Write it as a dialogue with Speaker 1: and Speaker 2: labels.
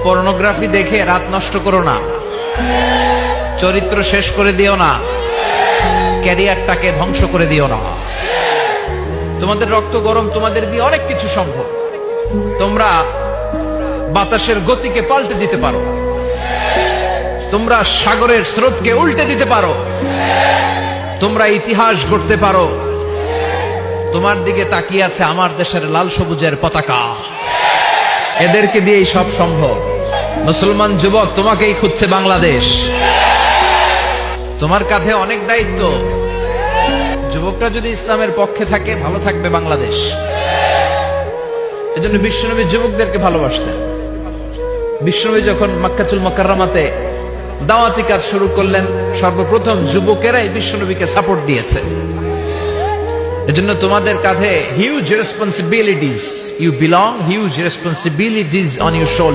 Speaker 1: Pornography দেখে রাত নষ্ট করো না, চরিত্র শেষ করে দিও না, ক্যারিয়ারটাকে ধ্বংস করে দিও না। তোমাদের রক্ত গরম, তোমাদের দিয়ে অনেক কিছু সম্ভব। তোমরা বাতাসের গতিকে পাল্টে দিতে পারো, তোমরা সাগরের স্রোতকে উল্টে দিতে পারো, তোমরা ইতিহাস গড়তে পারো। তোমার দিকে তাকিয়ে আছে আমার দেশের লাল সবুজের পতাকা, এদেরকে দিয়েই সব সম্ভব। মুসলমান যুবক, তোমাকেই খুঁজছে বাংলাদেশ। তোমার কাঁধে অনেক দায়িত্ব। যুবকরা যদি ইসলামের পক্ষে থাকে, ভালো থাকবে বাংলাদেশ। এজন্য বিশ্বনবী যুবকদেরকে ভালোবাসতেন। বিশ্বনবী যখন মক্কাতুল মুকাররমাতে দাওয়াতি কাজ শুরু করলেন, সর্বপ্রথম যুবকেরাই বিশ্বনবীকে সাপোর্ট দিয়েছে। এজন্য তোমাদের কাঁধে huge responsibilities, you belong huge responsibilities on your shoulder.